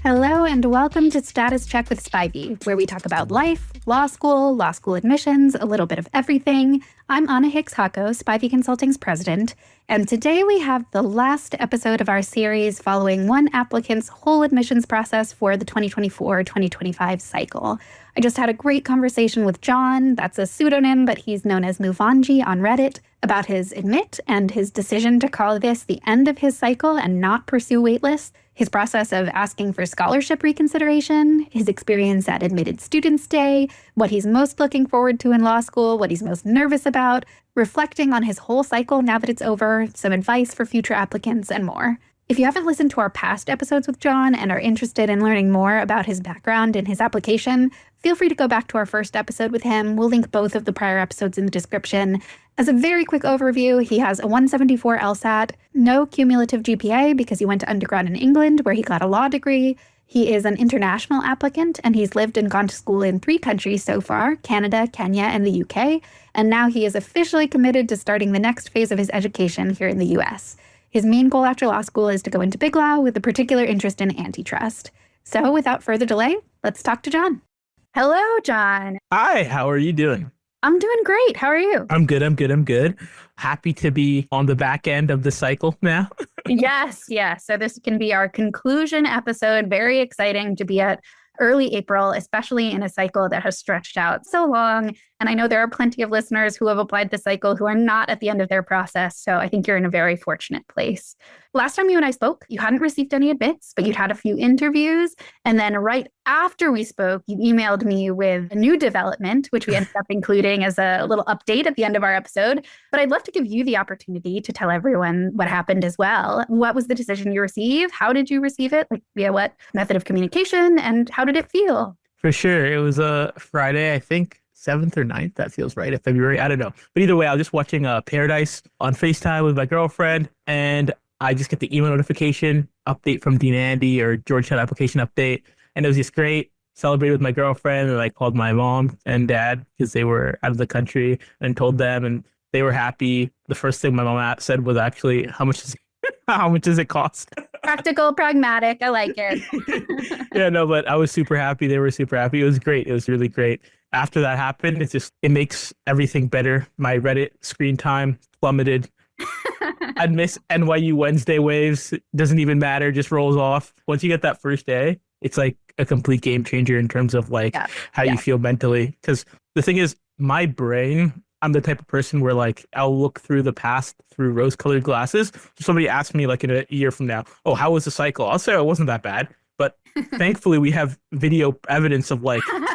Hello and welcome to Status Check with Spivey, where we talk about life, law school admissions, a little bit of everything. I'm Anna Hicks-Hako, Spivey Consulting's president, and today we have the last episode of our series following one applicant's whole admissions process for the 2024-2025 cycle. I just had a great conversation with John, that's a pseudonym, but he's known as Muvanji on Reddit, about his admit and his decision to call this the end of his cycle and not pursue waitlists, his process of asking for scholarship reconsideration, his experience at Admitted Students Day, what he's most looking forward to in law school, what he's most nervous about, reflecting on his whole cycle now that it's over, some advice for future applicants, and more. If you haven't listened to our past episodes with John and are interested in learning more about his background and his application, feel free to go back to our first episode with him. We'll link both of the prior episodes in the description. As a very quick overview, he has a 174 LSAT, no cumulative GPA because he went to undergrad in England where he got a law degree. He is an international applicant and he's lived and gone to school in 3 countries so far, Canada, Kenya, and the UK. And now he is officially committed to starting the next phase of his education here in the US. His main goal after law school is to go into big law with a particular interest in antitrust. So without further delay, let's talk to John. Hello, John. Hi, how are you doing? I'm doing great. How are you? I'm good. Happy to be on the back end of the cycle now. Yes. So this can be our conclusion episode. Very exciting to be at early April, especially in a cycle that has stretched out so long. And I know there are plenty of listeners who have applied the cycle who are not at the end of their process. So I think you're in a very fortunate place. Last time you and I spoke, you hadn't received any admits, but you'd had a few interviews. And then right after we spoke, you emailed me with a new development, which we ended up including as a little update at the end of our episode. But I'd love to give you the opportunity to tell everyone what happened as well. What was the decision you received? How did you receive it? Like via what method of communication? And how did it feel? For sure. It was a Friday, I think. 7th or 9th, that feels right, of February, I don't know. But either way, I was just watching Paradise on FaceTime with my girlfriend, and I just get the email notification, update from Dean Andy or Georgetown application update, and it was just great. Celebrated with my girlfriend, and I called my mom and dad because they were out of the country and told them, and they were happy. The first thing my mom said was actually, how much does it cost? Practical, pragmatic. I like it. Yeah, no, but I was super happy. They were super happy. It was great. It was really great. After that happened, it makes everything better. My Reddit screen time plummeted. I'd miss NYU Wednesday waves. Doesn't even matter. Just rolls off. Once you get that first day, it's like a complete game changer in terms of how you feel mentally. Because the thing is, my brain, I'm the type of person where I'll look through the past through rose-colored glasses. So somebody asks me in a year from now, oh, how was the cycle? I'll say it wasn't that bad. But thankfully, we have video evidence of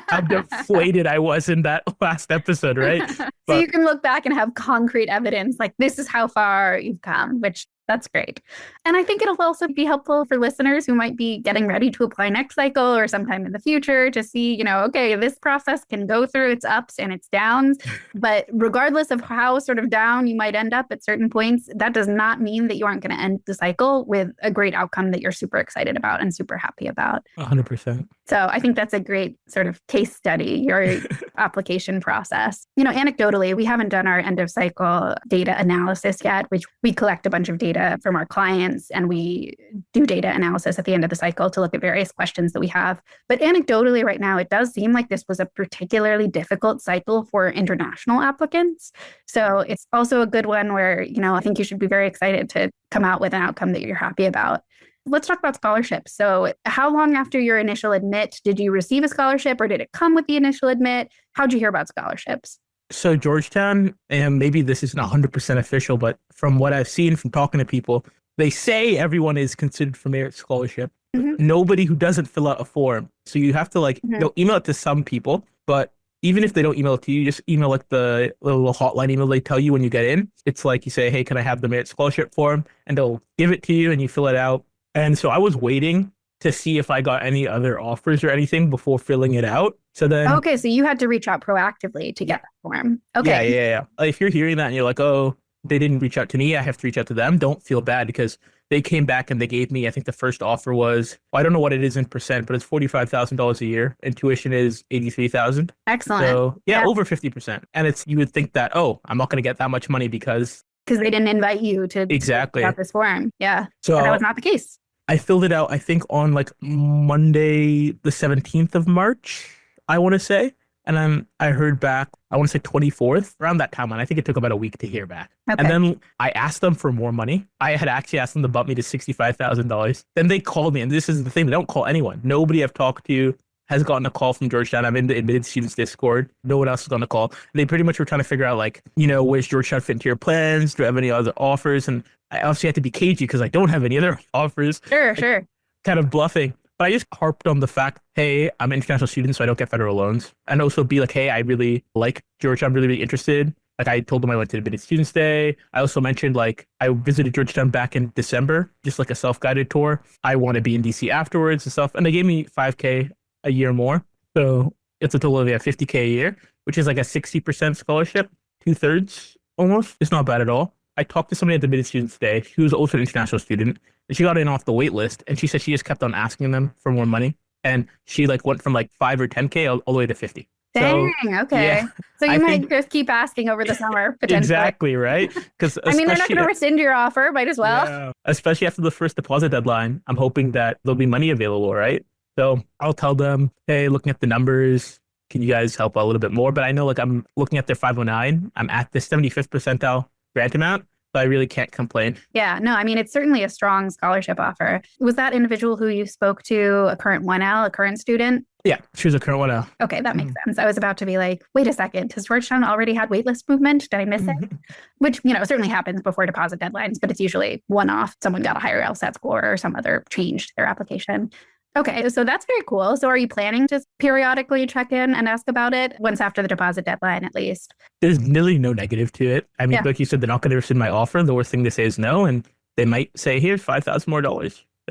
how deflated I was in that last episode, right? So you can look back and have concrete evidence, this is how far you've come, which that's great. And I think it'll also be helpful for listeners who might be getting ready to apply next cycle or sometime in the future to see, okay, this process can go through its ups and its downs. But regardless of how sort of down you might end up at certain points, that does not mean that you aren't going to end the cycle with a great outcome that you're super excited about and super happy about. 100%. So I think that's a great sort of case study, your application process. Anecdotally, we haven't done our end of cycle data analysis yet, which we collect a bunch of data from our clients and we do data analysis at the end of the cycle to look at various questions that we have. But anecdotally right now, it does seem like this was a particularly difficult cycle for international applicants. So it's also a good one where, I think you should be very excited to come out with an outcome that you're happy about. Let's talk about scholarships. So how long after your initial admit did you receive a scholarship or did it come with the initial admit? How'd you hear about scholarships? So Georgetown, and maybe this isn't 100% official, but from what I've seen from talking to people, they say everyone is considered for merit scholarship. Mm-hmm. Nobody who doesn't fill out a form. So you have to they'll email it to some people, but even if they don't email it to you, just email the little hotline email they tell you when you get in. It's you say, hey, can I have the merit scholarship form? And they'll give it to you and you fill it out. And so I was waiting to see if I got any other offers or anything before filling it out. So then... Okay, so you had to reach out proactively to get that form. Okay. Yeah. If you're hearing that and you're like, oh, they didn't reach out to me, I have to reach out to them, don't feel bad because they came back and they gave me, I think the first offer was, I don't know what it is in percent, but it's $45,000 a year and tuition is $83,000. Excellent. So over 50%. And you would think that, oh, I'm not going to get that much money because they didn't invite you to exactly fill out this form. Yeah. So but that was not the case. I filled it out, I think, on like Monday, the 17th of March, I want to say. And then I heard back, I want to say 24th, around that time. And I think it took about a week to hear back. And Okay. then I asked them for more money. I had actually asked them to bump me to $65,000. Then they called me. And this is the thing, they don't call anyone. Nobody I've talked to has gotten a call from Georgetown. I'm in the admitted students Discord. No one else has gotten a call. They pretty much were trying to figure out, like, where's Georgetown fit into your plans? Do you have any other offers? And I obviously had to be cagey because I don't have any other offers. Sure. Kind of bluffing. But I just harped on the fact, hey, I'm an international student, so I don't get federal loans. And also be like, hey, I really like Georgetown. I'm really, really interested. Like, I told them I went to Admitted Students Day. I also mentioned, like, I visited Georgetown back in December, just like a self-guided tour. I want to be in DC afterwards and stuff. And they gave me $5K a year more. So it's a total of 50K a year, which is like a 60% scholarship, 2/3 almost. It's not bad at all. I talked to somebody at the Admitted Students Day. She was also an international student. And she got in off the wait list, and she said she just kept on asking them for more money. And she like went from like 5 or 10K all the way to 50. Dang, okay. Yeah, So you I might think just keep asking over the summer, potentially. exactly, right? Because I mean, they're not going to rescind your offer, might as well. yeah, especially after the first deposit deadline, I'm hoping that there'll be money available, right? So I'll tell them, hey, looking at the numbers, can you guys help out a little bit more? But I know, like, I'm looking at their 509. I'm at the 75th percentile grant amount. So I really can't complain. Yeah, no, I mean, it's certainly a strong scholarship offer. Was that individual who you spoke to a current 1L, a current student? Yeah, she was a current 1L. Okay, that makes sense. I was about to be like, wait a second, has Georgetown already had waitlist movement? Did I miss it? Which, certainly happens before deposit deadlines, but it's usually one-off. Someone got a higher LSAT score or some other change to their application. Okay, so that's very cool. So are you planning to periodically check in and ask about it once after the deposit deadline, at least? There's nearly no negative to it. I mean, Yeah. like you said, they're not going to rescind my offer. The worst thing they say is no, and they might say, here's $5,000 more.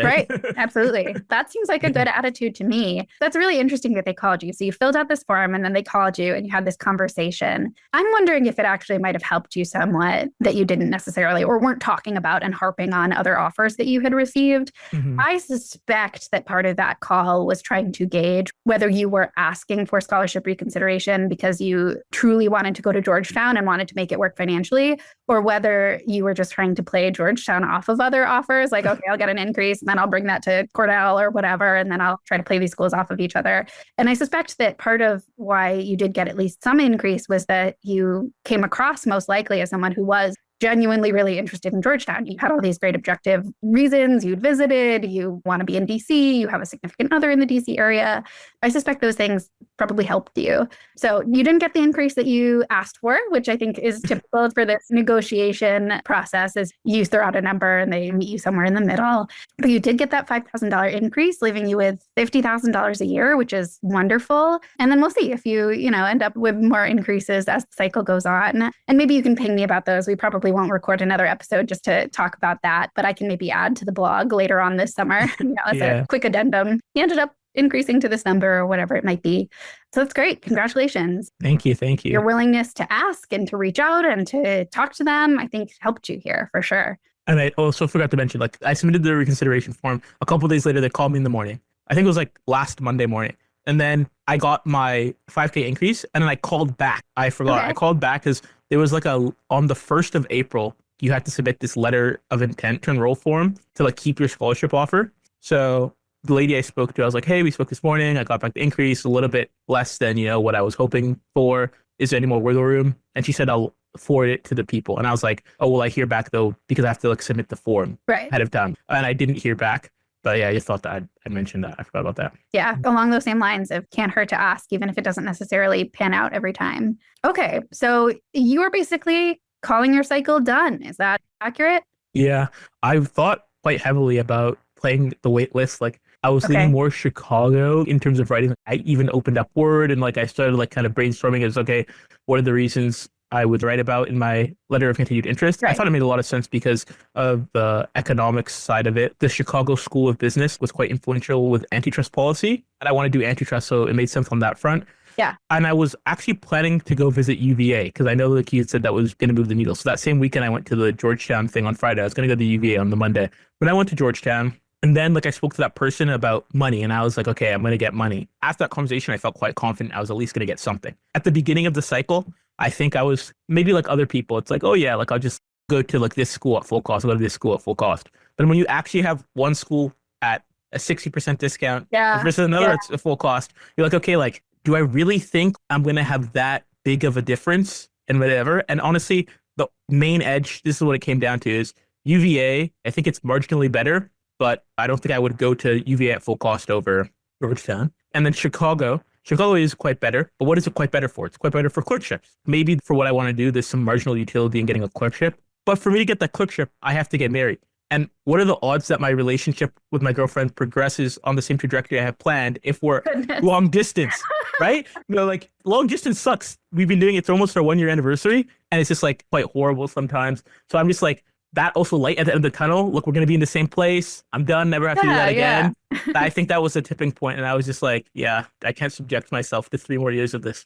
Right. Absolutely. That seems like a good attitude to me. That's really interesting that they called you. So you filled out this form and then they called you and you had this conversation. I'm wondering if it actually might have helped you somewhat that you didn't necessarily or weren't talking about and harping on other offers that you had received. I suspect that part of that call was trying to gauge whether you were asking for scholarship reconsideration because you truly wanted to go to Georgetown and wanted to make it work financially, or whether you were just trying to play Georgetown off of other offers. Like, okay, I'll get an increase and then I'll bring that to Cornell or whatever, and then I'll try to play these schools off of each other. And I suspect that part of why you did get at least some increase was that you came across most likely as someone who was genuinely really interested in Georgetown. You had all these great objective reasons. You'd visited, you want to be in DC, you have a significant other in the DC area. I suspect those things probably helped you. So you didn't get the increase that you asked for, which I think is typical for this negotiation process, is you throw out a number and they meet you somewhere in the middle. But you did get that $5,000 increase, leaving you with $50,000 a year, which is wonderful. And then we'll see if you, end up with more increases as the cycle goes on. And maybe you can ping me about those. We probably won't record another episode just to talk about that, but I can maybe add to the blog later on this summer as a quick addendum. He ended up increasing to this number or whatever it might be. So that's great. Congratulations. Thank you. Your willingness to ask and to reach out and to talk to them, I think helped you here for sure. And I also forgot to mention, like, I submitted the reconsideration form. A couple of days later, they called me in the morning. I think it was like last Monday morning. And then I got my 5K increase, and then I called back. I forgot. Okay. I called back because there was like on the 1st of April, you had to submit this letter of intent to enroll form to like keep your scholarship offer. So the lady I spoke to, I was like, hey, we spoke this morning. I got back the increase, a little bit less than, what I was hoping for. Is there any more wiggle room? And she said, I'll forward it to the people. And I was like, oh, will I hear back though? Because I have to like submit the form ahead of time. And I didn't hear back. But yeah, I just thought that I'd mentioned that. I forgot about that. Yeah, along those same lines, it can't hurt to ask, even if it doesn't necessarily pan out every time. Okay, so you are basically calling your cycle done. Is that accurate? Yeah, I've thought quite heavily about playing the wait list. Like, I was leaning more Chicago in terms of writing. I even opened up Word and like I started like kind of brainstorming as, okay, what are the reasons I would write about in my letter of continued interest. I thought it made a lot of sense because of the economics side of it. The Chicago School of Business was quite influential with antitrust policy, and I want to do antitrust, so it made sense on that front. Yeah. And I was actually planning to go visit UVA because I know like you had said that was going to move the needle. So that same weekend I went to the Georgetown thing on Friday. I was going to go to UVA on the Monday. But I went to Georgetown. And then like I spoke to that person about money and I was like, okay, I'm going to get money. After that conversation, I felt quite confident I was at least going to get something. At the beginning of the cycle, I think I was maybe like other people. It's like, oh yeah, like I'll just go to like this school at full cost. I'll go to this school at full cost. But when you actually have one school at a 60% discount Yeah. versus another Yeah. it's a full cost. You're like, okay, like, do I really think I'm going to have that big of a difference and whatever? And honestly, the main edge, this is what it came down to is UVA. I think it's marginally better, but I don't think I would go to UVA at full cost over Georgetown. And then Chicago. Chicago is quite better, but what is it quite better for? It's quite better for clerkships. Maybe for what I want to do, there's some marginal utility in getting a clerkship. But for me to get that clerkship, I have to get married. And what are the odds that my relationship with my girlfriend progresses on the same trajectory I have planned if we're long distance, right? Like long distance sucks. We've been doing it for almost our 1 year anniversary, and it's just like quite horrible sometimes. So I'm just like, that also light at the end of the tunnel. Look, we're going to be in the same place. I'm done. Never have to do that again. I think that was a tipping point. And I was just like, yeah, I can't subject myself to 3 more years of this.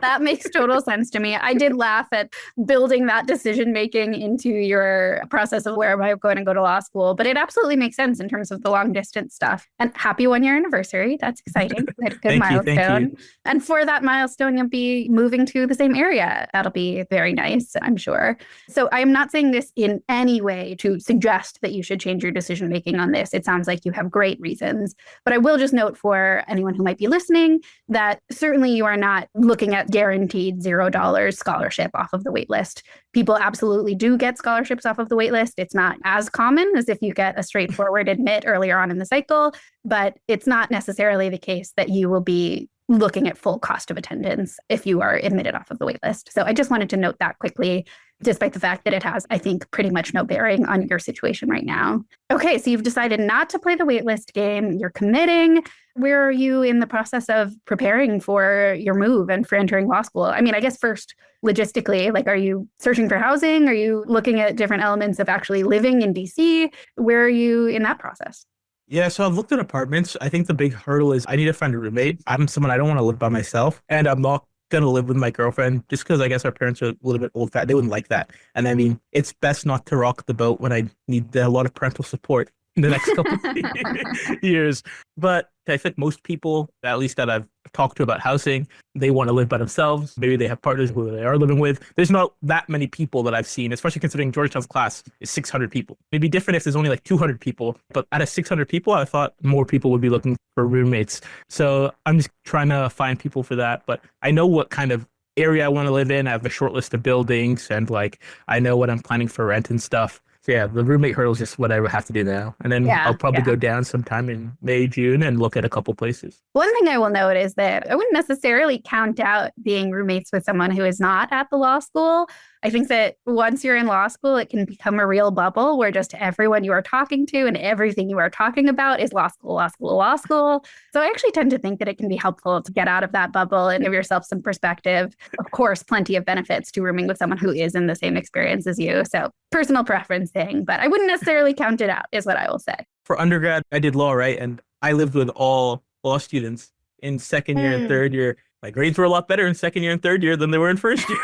That makes total sense to me. I did laugh at building that decision making into your process of where am I going to go to law school, but it absolutely makes sense in terms of the long distance stuff. And happy 1 year anniversary. That's exciting. Good milestone. Thank you. And for that milestone, you'll be moving to the same area. That'll be very nice, I'm sure. So I am not saying this in any way to suggest that you should change your decision making on this. It sounds like you have great reasons. But I will just note for anyone who might be listening that certainly you are not looking at guaranteed $0 scholarship off of the waitlist. People absolutely do get scholarships off of the waitlist. It's not as common as if you get a straightforward admit earlier on in the cycle, but it's not necessarily the case that you will be looking at full cost of attendance if you are admitted off of the waitlist. So I just wanted to note that quickly, despite the fact that it has, I think, pretty much no bearing on your situation right now. Okay, so you've decided not to play the waitlist game. You're committing. Where are you in the process of preparing for your move and for entering law school? I mean, I guess first, logistically, like, are you searching for housing? Are you looking at different elements of actually living in DC? Where are you in that process? Yeah, so I've looked at apartments. I think the big hurdle is I need to find a roommate. I'm someone I don't want to live by myself, and I'm not going to live with my girlfriend just because I guess our parents are a little bit old fat. They wouldn't like that. And I mean, it's best not to rock the boat when I need a lot of parental support in the next couple of years. But I think most people, at least that I've talked to about housing, they want to live by themselves. Maybe they have partners who they are living with. There's not that many people that I've seen, especially considering Georgetown's class is 600 people. It'd be different if there's only like 200 people, but out of 600 people, I thought more people would be looking for roommates. So I'm just trying to find people for that. But I know what kind of area I want to live in. I have a short list of buildings, and like I know what I'm planning for rent and stuff. So yeah, the roommate hurdle is just what I would have to do now. And then I'll probably go down sometime in May, June and look at a couple places. One thing I will note is that I wouldn't necessarily count out being roommates with someone who is not at the law school. I think that once you're in law school, it can become a real bubble where just everyone you are talking to and everything you are talking about is law school, law school, law school. So I actually tend to think that it can be helpful to get out of that bubble and give yourself some perspective. Of course, plenty of benefits to rooming with someone who is in the same experience as you. So personal preference thing, but I wouldn't necessarily count it out is what I will say. For undergrad, I did law, right? And I lived with all law students in second year and third year. My grades were a lot better in second year and third year than they were in first year.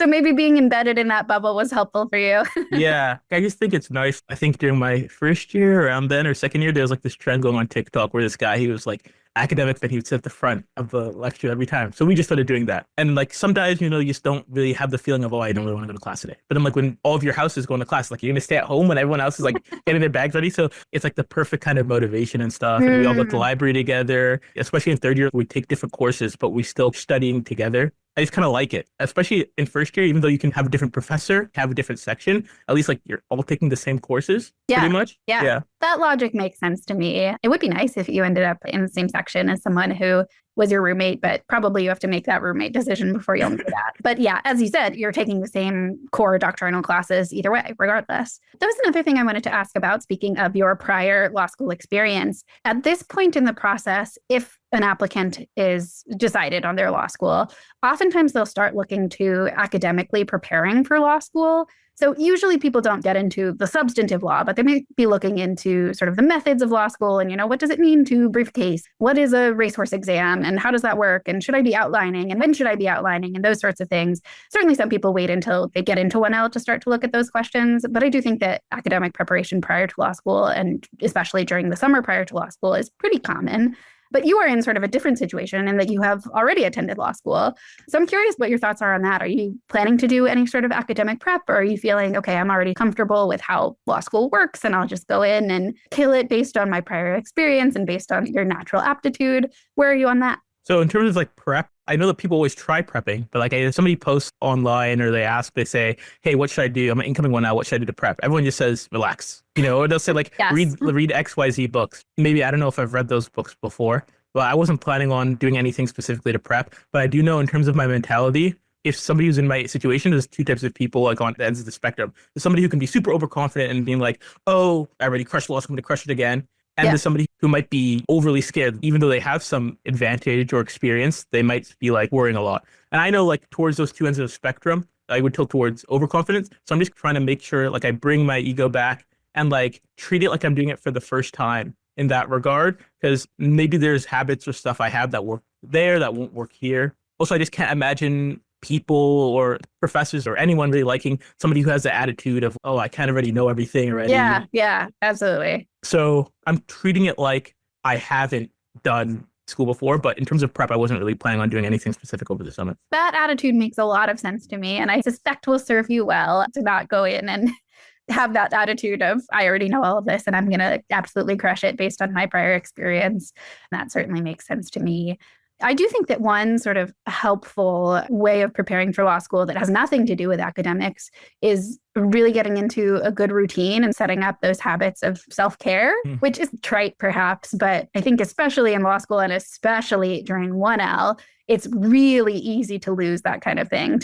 So maybe being embedded in that bubble was helpful for you. Yeah, I just think it's nice. I think during my first year around then or second year, there was like this trend going on TikTok where this guy, he was like academic, but he would sit at the front of the lecture every time. So we just started doing that. And like sometimes, you just don't really have the feeling of, oh, I don't really want to go to class today. But I'm like, when all of your house is going to class, like you're going to stay at home when everyone else is like getting their bags ready. So it's like the perfect kind of motivation and stuff. And we all go to the library together, especially in third year, we take different courses, but we still studying together. I just kind of like it, especially in first year, even though you can have a different professor, have a different section, at least like you're all taking the same courses pretty much. Yeah. That logic makes sense to me. It would be nice if you ended up in the same section as someone who was your roommate, but probably you have to make that roommate decision before you'll do that. But yeah, as you said, you're taking the same core doctrinal classes either way, regardless. That was another thing I wanted to ask about, speaking of your prior law school experience. At this point in the process, if an applicant is decided on their law school, oftentimes they'll start looking to academically preparing for law school. So usually people don't get into the substantive law, but they may be looking into sort of the methods of law school and, what does it mean to brief a case? What is a racehorse exam and how does that work? And should I be outlining and when should I be outlining and those sorts of things? Certainly some people wait until they get into 1L to start to look at those questions. But I do think that academic preparation prior to law school and especially during the summer prior to law school is pretty common. But you are in sort of a different situation in that you have already attended law school. So I'm curious what your thoughts are on that. Are you planning to do any sort of academic prep, or are you feeling, okay, I'm already comfortable with how law school works and I'll just go in and kill it based on my prior experience and based on your natural aptitude? Where are you on that? So in terms of like prep, I know that people always try prepping, but like if somebody posts online or they say, hey, what should I do? I'm an incoming one now. What should I do to prep? Everyone just says, relax, or they'll say like, Yes. read XYZ books. Maybe, I don't know if I've read those books before, but I wasn't planning on doing anything specifically to prep. But I do know in terms of my mentality, if somebody who's in my situation, there's two types of people like on the ends of the spectrum. There's somebody who can be super overconfident and being like, oh, I already crushed law school, I'm going to crush it again. And there's somebody who might be overly scared, even though they have some advantage or experience, they might be like worrying a lot. And I know like towards those two ends of the spectrum, I would tilt towards overconfidence. So I'm just trying to make sure like I bring my ego back and like treat it like I'm doing it for the first time in that regard, because maybe there's habits or stuff I have that work there that won't work here. Also, I just can't imagine people or professors or anyone really liking somebody who has the attitude of, oh, I kind of already know everything already. Yeah, absolutely. So I'm treating it like I haven't done school before, but in terms of prep, I wasn't really planning on doing anything specific over the summer. That attitude makes a lot of sense to me, and I suspect will serve you well to not go in and have that attitude of, I already know all of this and I'm going to absolutely crush it based on my prior experience. That certainly makes sense to me. I do think that one sort of helpful way of preparing for law school that has nothing to do with academics is really getting into a good routine and setting up those habits of self-care, which is trite perhaps, but I think especially in law school and especially during 1L, it's really easy to lose that kind of thing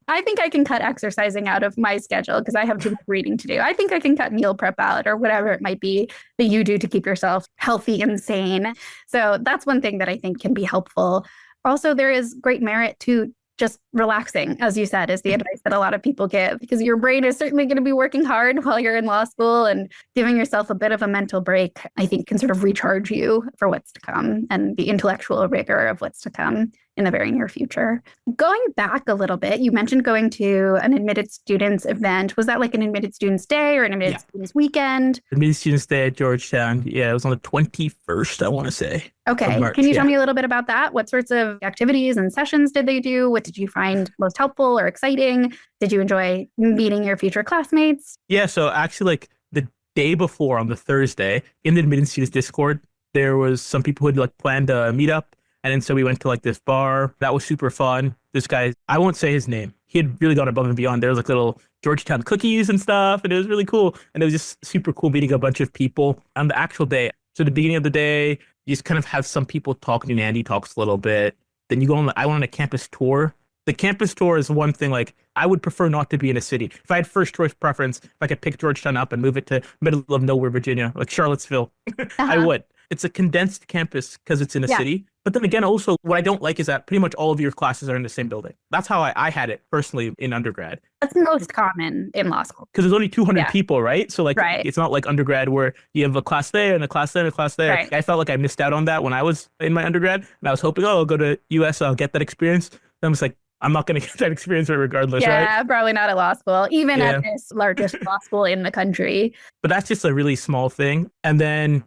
I think I can cut exercising out of my schedule because I have too much reading to do. I think I can cut meal prep out or whatever it might be that you do to keep yourself healthy and sane. So that's one thing that I think can be helpful. Also, there is great merit to just relaxing, as you said, is the advice that a lot of people give, because your brain is certainly going to be working hard while you're in law school, and giving yourself a bit of a mental break, I think, can sort of recharge you for what's to come and the intellectual rigor of what's to come in the very near future. Going back a little bit, you mentioned going to an admitted students event. Was that like an admitted students day or an admitted students weekend? Admitted students day at Georgetown. Yeah, it was on the 21st, I want to say. Okay. March, Can you tell me a little bit about that? What sorts of activities and sessions did they do? What did you find most helpful or exciting? Did you enjoy meeting your future classmates? Yeah, so actually like the day before on the Thursday in the admitted students Discord, there was some people who had like planned a meetup. And then so we went to like this bar. That was super fun. This guy, I won't say his name. He had really gone above and beyond. There was like little Georgetown cookies and stuff. And it was really cool. And it was just super cool meeting a bunch of people on the actual day. So the beginning of the day, you just kind of have some people talking, and Andy talks a little bit. Then you go on, I went on a campus tour. The campus tour is one thing, like I would prefer not to be in a city. If I had first choice preference, if I could pick Georgetown up and move it to middle of nowhere, Virginia, like Charlottesville, I would. It's a condensed campus because it's in a city. But then again, also what I don't like is that pretty much all of your classes are in the same building. That's how I had it personally in undergrad. That's most common in law school. Because there's only 200 people, right? So like it's not like undergrad where you have a class there and a class there and a class there. Right. I felt like I missed out on that when I was in my undergrad. And I was hoping, I'll go to US, I'll get that experience. And I was like, I'm not going to get that experience regardless, right? Yeah, probably not at law school, even at this largest law school in the country. But that's just a really small thing. And then,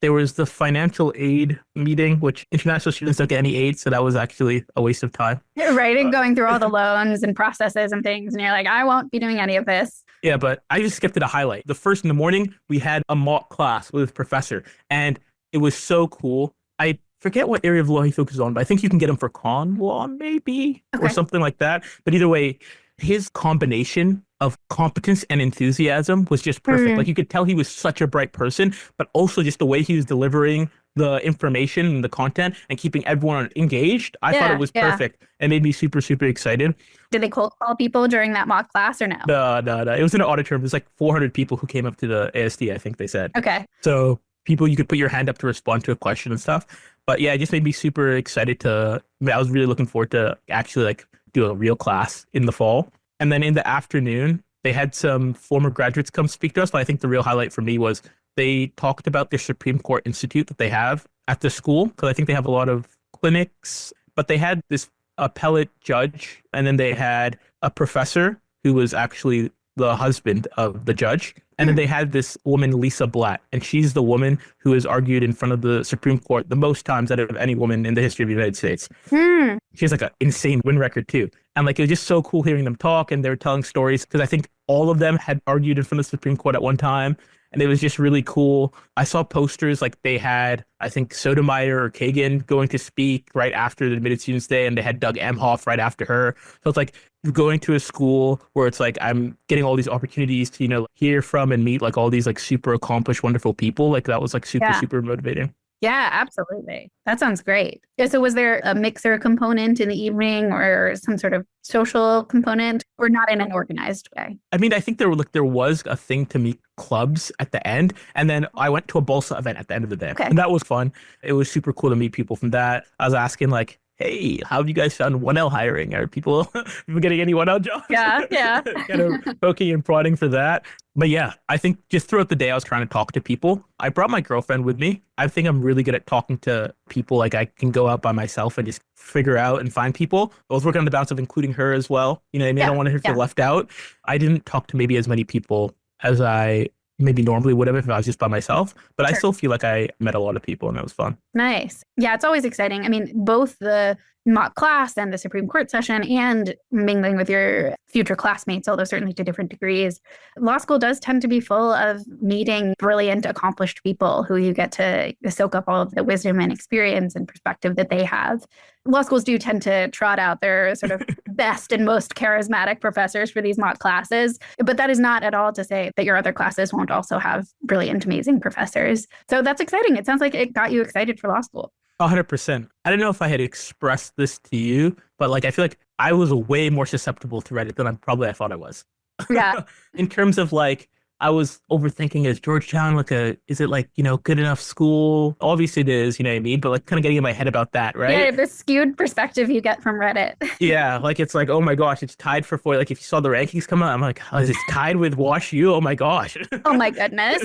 there was the financial aid meeting, which international students don't get any aid. So that was actually a waste of time. Right. And going through all the loans and processes and things. And you're like, I won't be doing any of this. Yeah, but I just skipped it a highlight. The first in the morning, we had a mock class with a professor. And it was so cool. I forget what area of law he focuses on, but I think you can get him for con law, maybe, or something like that. But either way, his combination of competence and enthusiasm was just perfect. Like you could tell he was such a bright person, but also just the way he was delivering the information and the content and keeping everyone engaged. I thought it was perfect and made me super, super excited. Did they cold call people during that mock class or no? No. It was in an auditorium. There's like 400 people who came up to the ASD, I think they said. Okay. So people, you could put your hand up to respond to a question and stuff. But yeah, it just made me super excited I was really looking forward to actually like do a real class in the fall. And then in the afternoon, they had some former graduates come speak to us. But I think the real highlight for me was they talked about their Supreme Court Institute that they have at the school, because I think they have a lot of clinics. But they had this appellate judge, and then they had a professor who was actually the husband of the judge. And then they had this woman, Lisa Blatt, and she's the woman who has argued in front of the Supreme Court the most times out of any woman in the history of the United States. She has like an insane win record too. And like, it was just so cool hearing them talk, and they were telling stories because I think all of them had argued in front of the Supreme Court at one time. And it was just really cool. I saw posters like they had, I think, Sotomayor or Kagan going to speak right after the Admitted Students Day, and they had Doug Emhoff right after her. So it's like going to a school where it's like I'm getting all these opportunities to, you know, hear from and meet like all these like super accomplished, wonderful people. Like that was like super motivating. Yeah, absolutely. That sounds great. So was there a mixer component in the evening or some sort of social component, or not in an organized way? I mean, I think there was a thing to meet clubs at the end. And then I went to a Balsa event at the end of the day. Okay. And that was fun. It was super cool to meet people from that. I was asking like, hey, how have you guys found 1L hiring? Are people getting any 1L jobs? Yeah. Kind of poking and prodding for that. But yeah, I think just throughout the day, I was trying to talk to people. I brought my girlfriend with me. I think I'm really good at talking to people. Like I can go out by myself and just figure out and find people. I was working on the balance of including her as well. You know what I mean? I don't want her to feel left out. I didn't talk to maybe as many people as I maybe normally would have if I was just by myself. But I still feel like I met a lot of people, and that was fun. Nice. Yeah, it's always exciting. I mean, both the mock class and the Supreme Court session and mingling with your future classmates, although certainly to different degrees. Law school does tend to be full of meeting brilliant, accomplished people who you get to soak up all of the wisdom and experience and perspective that they have. Law schools do tend to trot out their sort of best and most charismatic professors for these mock classes, but that is not at all to say that your other classes won't also have brilliant, amazing professors. So that's exciting. It sounds like it got you excited for law school. 100%. I don't know if I had expressed this to you, but like I feel like I was way more susceptible to Reddit than I thought I was. Yeah. In terms of like, I was overthinking, is Georgetown is it like, you know, good enough school? Obviously it is, you know what I mean? But like kind of getting in my head about that, right? Yeah, the skewed perspective you get from Reddit. Yeah, like it's like, oh my gosh, it's tied for four. Like if you saw the rankings come out, I'm like, oh, is it tied with Wash U? Oh my gosh. Oh my goodness.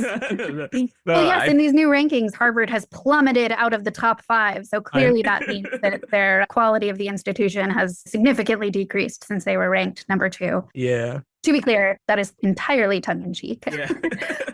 Well, yes, in these new rankings, Harvard has plummeted out of the top 5. So clearly that means that their quality of the institution has significantly decreased since they were ranked number 2. Yeah. To be clear, that is entirely tongue-in-cheek. Yeah.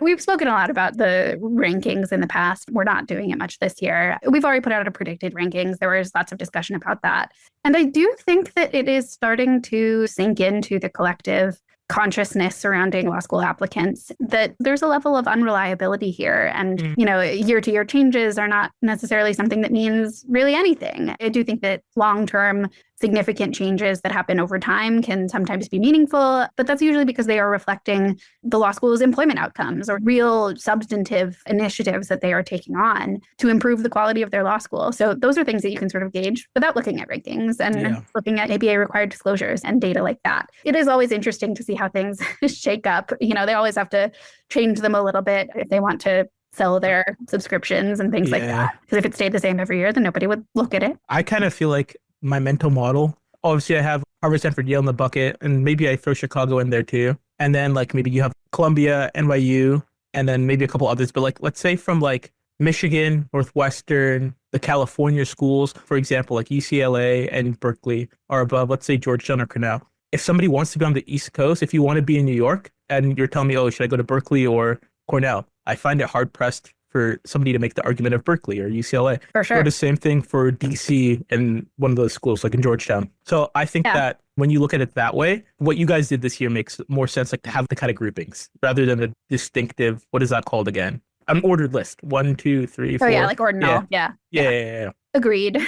We've spoken a lot about the rankings in the past. We're not doing it much this year. We've already put out a predicted rankings. There was lots of discussion about that. And I do think that it is starting to sink into the collective consciousness surrounding law school applicants that there's a level of unreliability here. And, you know, year-to-year changes are not necessarily something that means really anything. I do think that long-term significant changes that happen over time can sometimes be meaningful, but that's usually because they are reflecting the law school's employment outcomes or real substantive initiatives that they are taking on to improve the quality of their law school. So those are things that you can sort of gauge without looking at rankings and looking at ABA required disclosures and data like that. It is always interesting to see how things shake up. You know, they always have to change them a little bit if they want to sell their subscriptions and things like that. Because if it stayed the same every year, then nobody would look at it. I kind of feel like my mental model, obviously I have Harvard, Stanford, Yale in the bucket, and maybe I throw Chicago in there too. And then like maybe you have Columbia, NYU, and then maybe a couple others. But like, let's say from like Michigan, Northwestern, the California schools, for example, like UCLA and Berkeley are above, let's say Georgetown or Cornell. If somebody wants to be on the East Coast, if you want to be in New York and you're telling me, oh, should I go to Berkeley or Cornell? I find it hard pressed for somebody to make the argument of Berkeley or UCLA. For sure. Or the same thing for DC and one of those schools, like in Georgetown. So I think that when you look at it that way, what you guys did this year makes more sense, like to have the kind of groupings rather than a distinctive, what is that called again? An ordered list. 1, 2, 3, 4. Oh, yeah, like ordinal. Yeah. Agreed.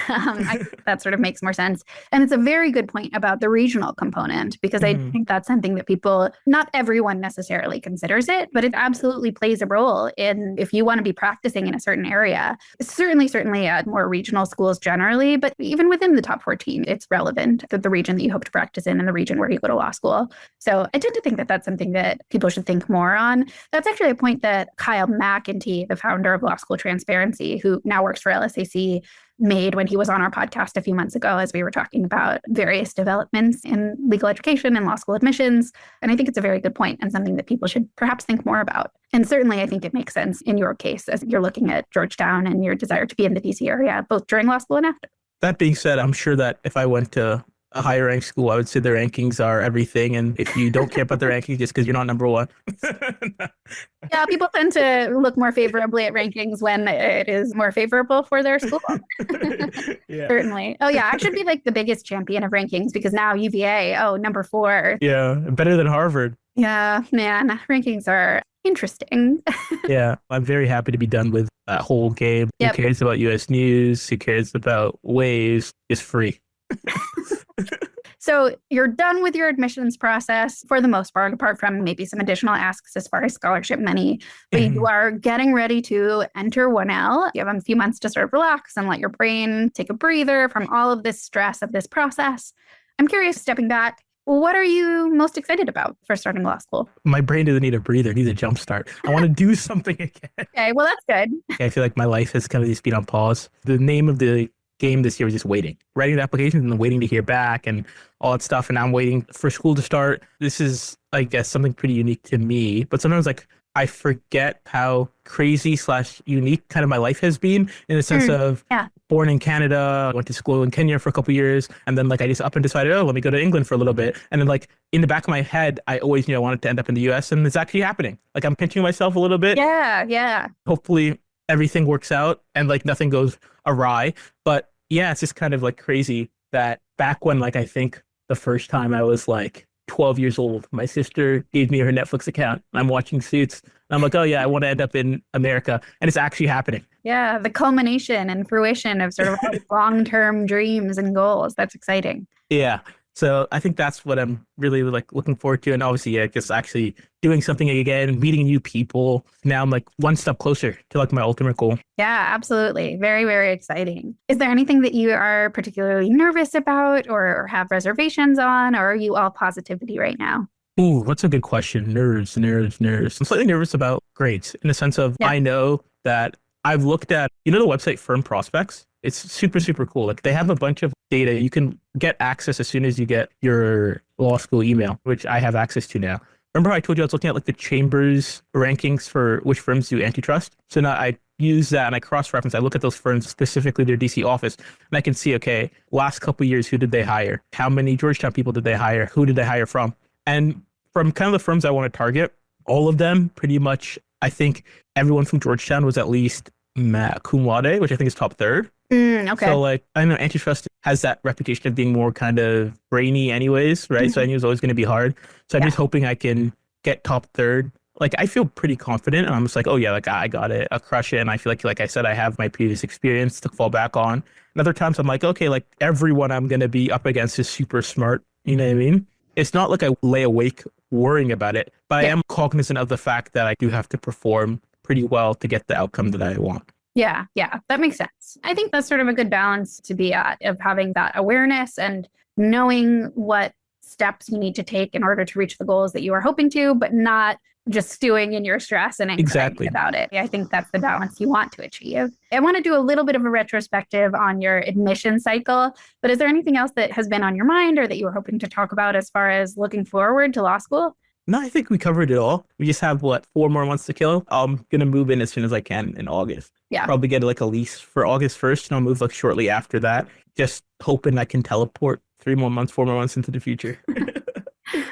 That sort of makes more sense. And it's a very good point about the regional component, because I think that's something that people, not everyone necessarily considers it, but it absolutely plays a role in if you want to be practicing in a certain area. Certainly at more regional schools generally, but even within the top 14, it's relevant that the region that you hope to practice in and the region where you go to law school. So I tend to think that that's something that people should think more on. That's actually a point that Kyle McEntee, the founder of Law School Transparency, who now works for LSAC, made when he was on our podcast a few months ago as we were talking about various developments in legal education and law school admissions. And I think it's a very good point and something that people should perhaps think more about. And certainly I think it makes sense in your case as you're looking at Georgetown and your desire to be in the DC area, both during law school and after. That being said, I'm sure that if I went to a higher ranked school, I would say the rankings are everything. And if you don't care about the rankings just because you're not number one. Yeah, people tend to look more favorably at rankings when it is more favorable for their school. Yeah. Certainly. Oh, yeah. I should be like the biggest champion of rankings because now UVA, number 4. Yeah. Better than Harvard. Yeah, man. Rankings are interesting. Yeah. I'm very happy to be done with that whole game. Yep. Who cares about US News? Who cares about Waves? It's free. So you're done with your admissions process for the most part, apart from maybe some additional asks as far as scholarship money. But you are getting ready to enter 1L. You have a few months to sort of relax and let your brain take a breather from all of this stress of this process. I'm curious, stepping back, what are you most excited about for starting law school? My brain doesn't need a breather. It needs a jump start. I want to do something again. Okay, well, that's good. I feel like my life has kind of just been on pause. The name of the game this year was just waiting, writing the applications and then waiting to hear back and all that stuff. And I'm waiting for school to start. This is, I guess, something pretty unique to me. But sometimes like I forget how crazy / unique kind of my life has been in the sense of born in Canada, went to school in Kenya for a couple of years. And then like I just up and decided, let me go to England for a little bit. And then like in the back of my head, I always knew I wanted to end up in the US, and it's actually happening. Like I'm pinching myself a little bit. Yeah. Hopefully everything works out and like nothing goes awry. But yeah, it's just kind of like crazy that back when like I think the first time I was like 12 years old, my sister gave me her Netflix account and I'm watching Suits. And I'm like, oh yeah, I want to end up in America. And it's actually happening. Yeah, the culmination and fruition of sort of long-term dreams and goals. That's exciting. Yeah. So I think that's what I'm really like looking forward to. And obviously, I guess actually doing something again, meeting new people. Now I'm like one step closer to like my ultimate goal. Yeah, absolutely. Very, very exciting. Is there anything that you are particularly nervous about or have reservations on, or are you all positivity right now? Ooh, that's a good question. Nerves. I'm slightly nervous about grades in the sense of I know that I've looked at, the website Firm Prospects. It's super, super cool. Like they have a bunch of data. You can get access as soon as you get your law school email, which I have access to now. Remember how I told you I was looking at like the chambers rankings for which firms do antitrust? So now I use that and I cross-reference. I look at those firms, specifically their DC office, and I can see, okay, last couple of years, who did they hire? How many Georgetown people did they hire? Who did they hire from? And from kind of the firms I want to target, all of them pretty much, I think everyone from Georgetown was at least cum laude, which I think is top third. Okay. So like, I know antitrust has that reputation of being more kind of brainy anyways, right? So I knew it was always going to be hard. So I'm just hoping I can get top third. Like I feel pretty confident and I'm just like, oh yeah, like I got it, I'll crush it. And I feel like I said, I have my previous experience to fall back on. And other times I'm like, okay, like everyone I'm going to be up against is super smart. You know what I mean? It's not like I lay awake worrying about it, but I am cognizant of the fact that I do have to perform pretty well to get the outcome that I want. Yeah, that makes sense. I think that's sort of a good balance to be at, of having that awareness and knowing what steps you need to take in order to reach the goals that you are hoping to, but not just stewing in your stress and anxiety about it. I think that's the balance you want to achieve. I want to do a little bit of a retrospective on your admission cycle, but is there anything else that has been on your mind or that you were hoping to talk about as far as looking forward to law school? No, I think we covered it all. We just have 4 more months to kill. I'm going to move in as soon as I can in August. Yeah. Probably get like a lease for August 1st and I'll move like shortly after that. Just hoping I can teleport 4 more months into the future.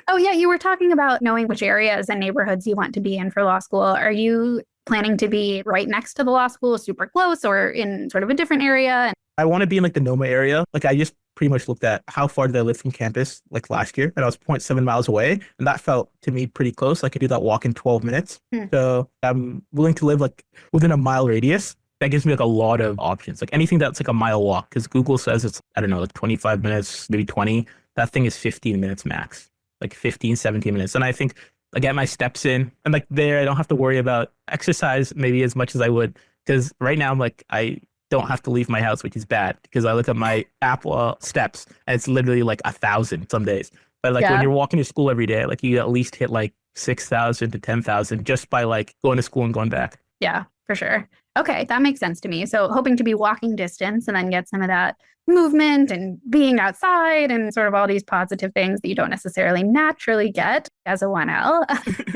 Oh yeah, you were talking about knowing which areas and neighborhoods you want to be in for law school. Are you planning to be right next to the law school, super close, or in sort of a different area? I want to be in like the Noma area. Like I just pretty much looked at how far did I live from campus like last year, and I was 0.7 miles away, and that felt to me pretty close. I could do that walk in 12 minutes. So I'm willing to live like within a mile radius. That gives me like a lot of options, like anything that's like a mile walk, because Google says it's, I don't know, like 25 minutes, maybe 20. That thing is 15 minutes max, like 15, 17 minutes. And I think I get my steps in, and like there, I don't have to worry about exercise maybe as much as I would, because right now I'm like, I don't have to leave my house, which is bad because I look at my Apple steps and it's literally like 1,000 some days. But like when you're walking to school every day, like you at least hit like 6,000 to 10,000 just by like going to school and going back. Yeah, for sure. Okay, that makes sense to me. So hoping to be walking distance and then get some of that movement and being outside and sort of all these positive things that you don't necessarily naturally get as a 1L.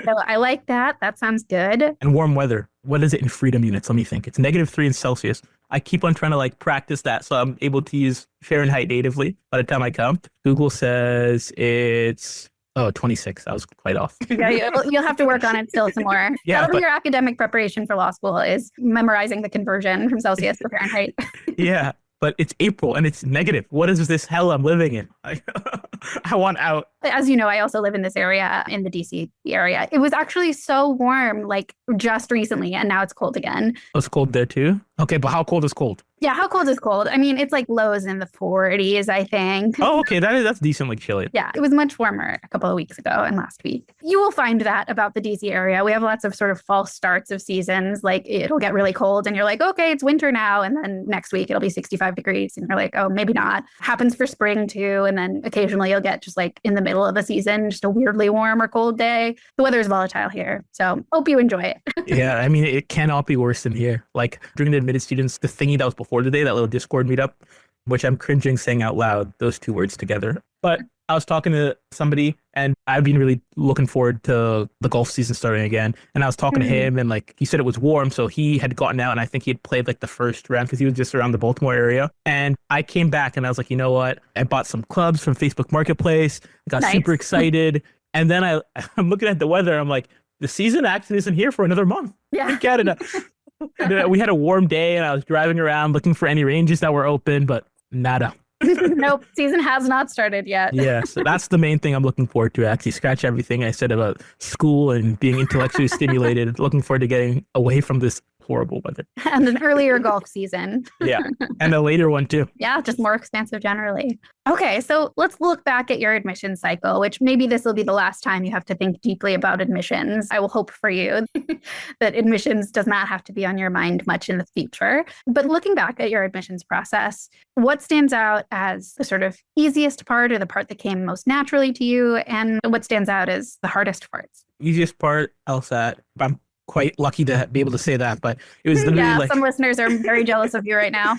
So I like that. That sounds good. And warm weather. What is it in freedom units? Let me think. It's -3 in Celsius. I keep on trying to like practice that so I'm able to use Fahrenheit natively by the time I come. Google says it's 26. I was quite off. Yeah, you'll have to work on it still some more. Yeah, That'll be your academic preparation for law school is memorizing the conversion from Celsius to Fahrenheit. Yeah, but it's April and it's negative. What is this hell I'm living in? I want out. As you know, I also live in this area, in the DC area. It was actually so warm, like just recently, and now it's cold again. It's cold there too? Okay, but how cold is cold? Yeah, how cold is cold? I mean, it's like lows in the 40s, I think. Oh, okay, that's decently chilly. Yeah, it was much warmer a couple of weeks ago and last week. You will find that about the DC area. We have lots of sort of false starts of seasons. Like it'll get really cold and you're like, okay, it's winter now. And then next week it'll be 65 degrees. And you're like, oh, maybe not. Happens for spring too. And then occasionally you'll get just like in the middle of the season, just a weirdly warm or cold day. The weather is volatile here. So hope you enjoy it. Yeah, I mean, it cannot be worse than here. Like during the admitted students, the thingy that was before today, that little Discord meetup, which I'm cringing saying out loud, those two words together. But I was talking to somebody and I've been really looking forward to the golf season starting again. And I was talking to him and like, he said it was warm. So he had gotten out and I think he had played like the first round because he was just around the Baltimore area. And I came back and I was like, you know what? I bought some clubs from Facebook Marketplace, got super excited. And then I'm looking at the weather. I'm like, the season actually isn't here for another month in Canada. And we had a warm day and I was driving around looking for any ranges that were open, but nada. Nope, season has not started yet. Yeah, so that's the main thing I'm looking forward to. Actually, scratch everything I said about school and being intellectually stimulated. Looking forward to getting away from this horrible weather. And an earlier golf season. Yeah, and a later one too. Yeah, just more expansive generally. Okay, so let's look back at your admission cycle, which maybe this will be the last time you have to think deeply about admissions. I will hope for you that admissions does not have to be on your mind much in the future. But looking back at your admissions process, what stands out as the sort of easiest part or the part that came most naturally to you? And what stands out as the hardest parts? Easiest part, LSAT. I'm quite lucky to be able to say that, but it was literally like... some listeners are very jealous of you right now.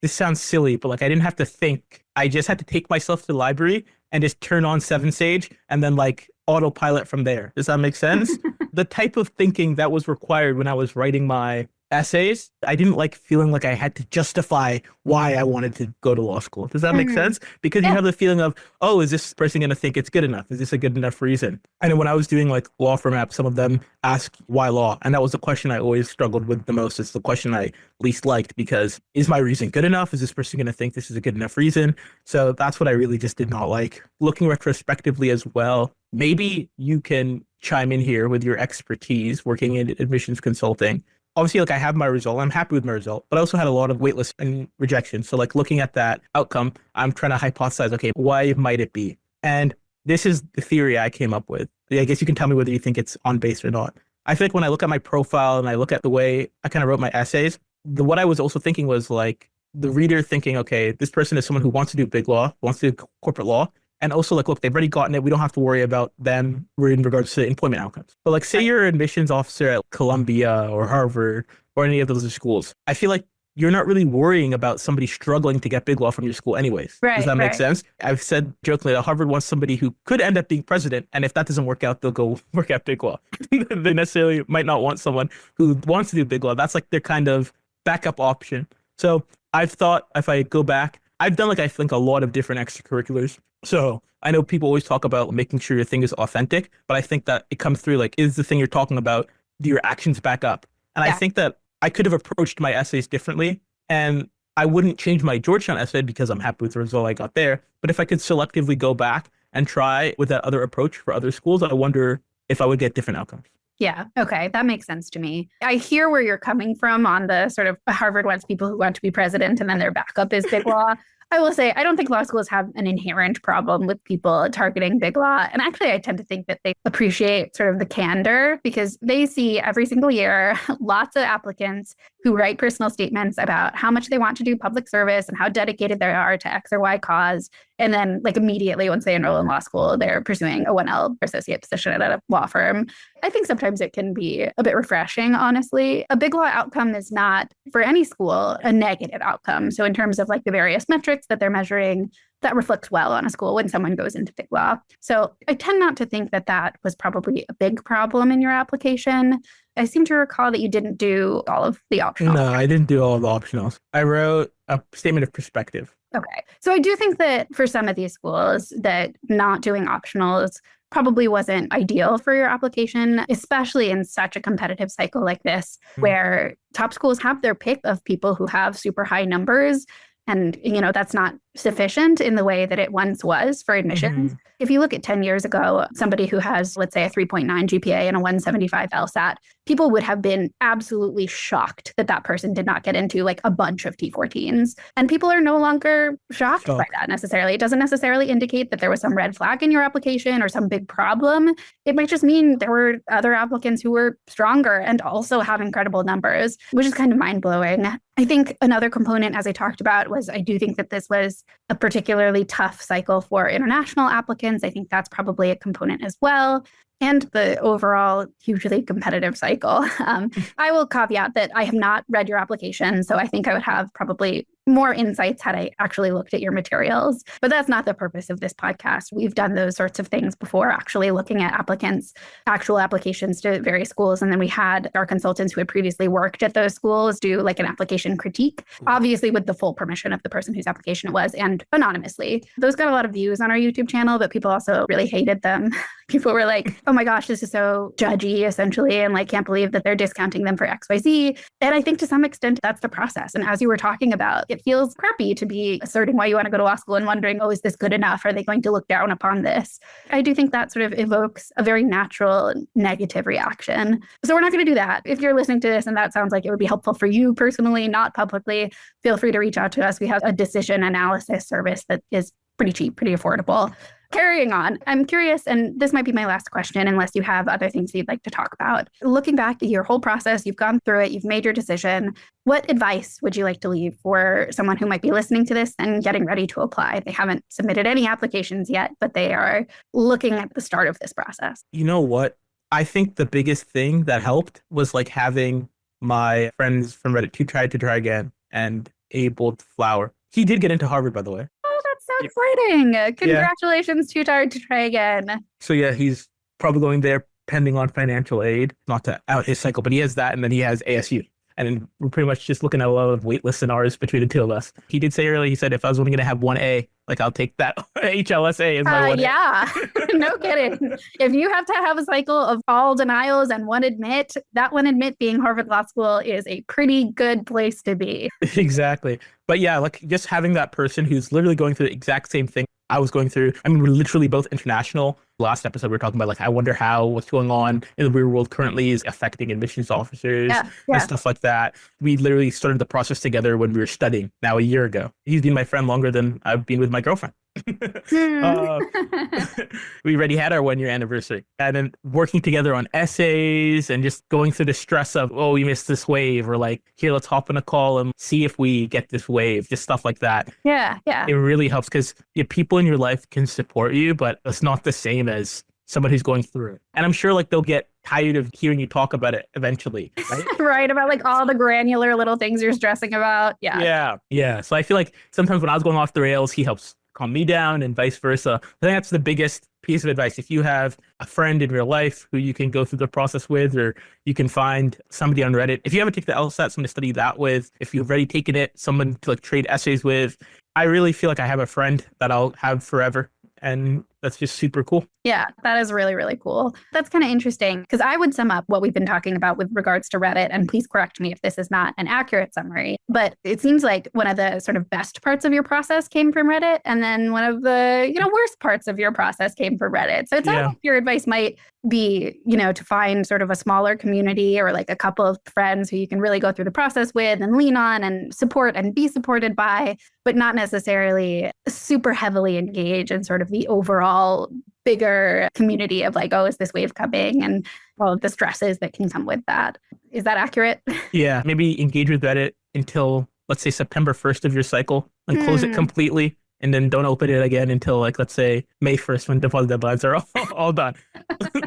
This sounds silly, but like I didn't have to think. I just had to take myself to the library and just turn on 7Sage and then like autopilot from there. Does that make sense? The type of thinking that was required when I was writing my essays, I didn't like feeling like I had to justify why I wanted to go to law school. Does that make sense? Because you have the feeling of, oh, is this person going to think it's good enough? Is this a good enough reason? I know when I was doing like law firm apps, some of them ask why law? And that was the question I always struggled with the most. It's the question I least liked because is my reason good enough? Is this person going to think this is a good enough reason? So that's what I really just did not like. Looking retrospectively as well, maybe you can chime in here with your expertise working in admissions consulting. Obviously, like I have my result, I'm happy with my result, but I also had a lot of waitlist and rejection. So like looking at that outcome, I'm trying to hypothesize, okay, why might it be? And this is the theory I came up with. I guess you can tell me whether you think it's on base or not. I think when I look at my profile and I look at the way I kind of wrote my essays, what I was also thinking was like the reader thinking, okay, this person is someone who wants to do big law, wants to do corporate law. And also like, look, they've already gotten it. We don't have to worry about them in regards to employment outcomes. But like, say you're an admissions officer at Columbia or Harvard or any of those schools. I feel like you're not really worrying about somebody struggling to get big law from your school anyways. Does that make sense? I've said jokingly that Harvard wants somebody who could end up being president. And if that doesn't work out, they'll go work at big law. They necessarily might not want someone who wants to do big law. That's like their kind of backup option. So I've thought if I go back, I've done like, I think a lot of different extracurriculars. So I know people always talk about making sure your thing is authentic, but I think that it comes through like, is the thing you're talking about, do your actions back up? And I think that I could have approached my essays differently and I wouldn't change my Georgetown essay because I'm happy with the result I got there. But if I could selectively go back and try with that other approach for other schools, I wonder if I would get different outcomes. Yeah. Okay. That makes sense to me. I hear where you're coming from on the sort of Harvard wants people who want to be president and then their backup is big law. I will say, I don't think law schools have an inherent problem with people targeting big law. And actually, I tend to think that they appreciate sort of the candor because they see every single year lots of applicants who write personal statements about how much they want to do public service and how dedicated they are to X or Y cause. And then like immediately once they enroll in law school, they're pursuing a 1L associate position at a law firm. I think sometimes it can be a bit refreshing, honestly. A big law outcome is not, for any school, a negative outcome. So in terms of like the various metrics that they're measuring, that reflects well on a school when someone goes into big law. So I tend not to think that that was probably a big problem in your application. I seem to recall that you didn't do all of the optionals. No, I didn't do all the optionals. I wrote a statement of perspective. Okay. So I do think that for some of these schools that not doing optionals probably wasn't ideal for your application, especially in such a competitive cycle like this, where top schools have their pick of people who have super high numbers. And, that's not sufficient in the way that it once was for admissions. If you look at 10 years ago, somebody who has, let's say, a 3.9 GPA and a 175 LSAT, people would have been absolutely shocked that that person did not get into like a bunch of T14s. And people are no longer shocked by that necessarily. It doesn't necessarily indicate that there was some red flag in your application or some big problem. It might just mean there were other applicants who were stronger and also have incredible numbers, which is kind of mind-blowing. I think another component, as I talked about, was I do think that this was a particularly tough cycle for international applicants. I think that's probably a component as well. And the overall hugely competitive cycle. I will caveat that I have not read your application, so I think I would have probably more insights had I actually looked at your materials. But that's not the purpose of this podcast. We've done those sorts of things before, actually looking at applicants, actual applications to various schools. And then we had our consultants who had previously worked at those schools do like an application critique, obviously with the full permission of the person whose application it was and anonymously. Those got a lot of views on our YouTube channel, but people also really hated them. People were like, oh my gosh, this is so judgy, essentially, and like can't believe that they're discounting them for XYZ. And I think to some extent, that's the process. And as you were talking about, it feels crappy to be asserting why you want to go to law school and wondering, oh, is this good enough? Are they going to look down upon this? I do think that sort of evokes a very natural negative reaction. So we're not going to do that. If you're listening to this and that sounds like it would be helpful for you personally, not publicly, feel free to reach out to us. We have a decision analysis service that is pretty cheap, pretty affordable. Carrying on, I'm curious, and this might be my last question, unless you have other things you'd like to talk about. Looking back at your whole process, you've gone through it, you've made your decision. What advice would you like to leave for someone who might be listening to this and getting ready to apply? They haven't submitted any applications yet, but they are looking at the start of this process. You know what? I think the biggest thing that helped was like having my friends from Reddit who tried to try again and Abel Flower. He did get into Harvard, by the way. So exciting. Congratulations, Too Tired to Try Again. So yeah, he's probably going there pending on financial aid, not to out his cycle, but he has that and then he has ASU. And then we're pretty much just looking at a lot of waitlists and ours between the two of us. He did say earlier, he said, if I was only going to have one A, like I'll take that HLSA as my one A. Yeah, no kidding. If you have to have a cycle of all denials and one admit, that one admit being Harvard Law School is a pretty good place to be. Exactly. But yeah, like just having that person who's literally going through the exact same thing I was going through. I mean, we're literally both international. Last episode, we were talking about like, I wonder how what's going on in the real world currently is affecting admissions officers and stuff like that. We literally started the process together when we were studying now a year ago. He's been my friend longer than I've been with my girlfriend. We already had our 1-year anniversary, and then working together on essays and just going through the stress of, oh, we missed this wave, or like, here, let's hop on a call and see if we get this wave, just stuff like that. Yeah. It really helps because people in your life can support you, but it's not the same as somebody who's going through it. And I'm sure like they'll get tired of hearing you talk about it eventually, right? Right, about like all the granular little things you're stressing about. Yeah. So I feel like sometimes when I was going off the rails, he helps calm me down and vice versa. I think that's the biggest piece of advice. If you have a friend in real life who you can go through the process with, or you can find somebody on Reddit. If you haven't taken the LSAT, someone to study that with. If you've already taken it, someone to like trade essays with. I really feel like I have a friend that I'll have forever. And that's just super cool. Yeah, that is really, really cool. That's kind of interesting because I would sum up what we've been talking about with regards to Reddit, and please correct me if this is not an accurate summary, but it seems like one of the sort of best parts of your process came from Reddit, and then one of the, worst parts of your process came from Reddit. So it sounds like your advice might be, to find sort of a smaller community or like a couple of friends who you can really go through the process with and lean on and support and be supported by, but not necessarily super heavily engage in sort of the overall bigger community of like, oh, is this wave coming? And all of the stresses that can come with that. Is that accurate? Yeah, maybe engage with Reddit until, let's say, September 1st of your cycle and close it completely and then don't open it again until like, let's say May 1st when default deadlines are all done.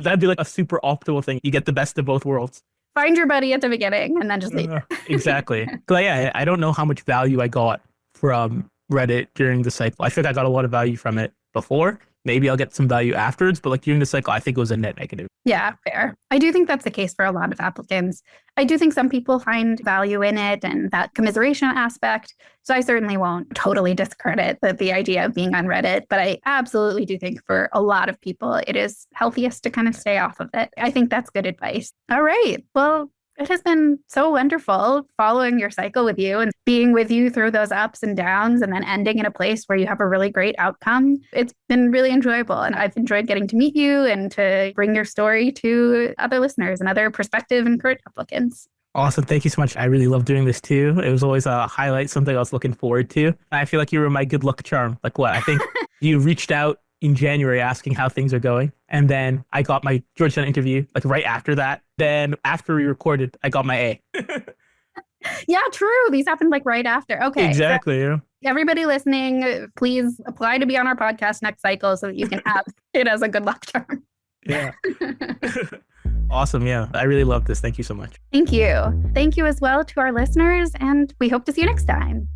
That'd be like a super optimal thing. You get the best of both worlds. Find your buddy at the beginning and then just leave. Exactly. But yeah, I don't know how much value I got from Reddit during the cycle. I think I got a lot of value from it before. Maybe I'll get some value afterwards, but like during the cycle, I think it was a net negative. Yeah, fair. I do think that's the case for a lot of applicants. I do think some people find value in it and that commiseration aspect. So I certainly won't totally discredit the idea of being on Reddit, but I absolutely do think for a lot of people, it is healthiest to kind of stay off of it. I think that's good advice. All right. Well, it has been so wonderful following your cycle with you and being with you through those ups and downs and then ending in a place where you have a really great outcome. It's been really enjoyable. And I've enjoyed getting to meet you and to bring your story to other listeners and other prospective and current applicants. Awesome. Thank you so much. I really love doing this too. It was always a highlight, something I was looking forward to. I feel like you were my good luck charm. Like what? I think you reached out in January asking how things are going. And then I got my Georgetown interview like right after that. Then after we recorded, I got my A. Yeah, true. These happened like right after. Okay. Exactly. So everybody listening, please apply to be on our podcast next cycle so that you can have it as a good luck charm. Yeah. Awesome. Yeah. I really love this. Thank you so much. Thank you. Thank you as well to our listeners, and we hope to see you next time.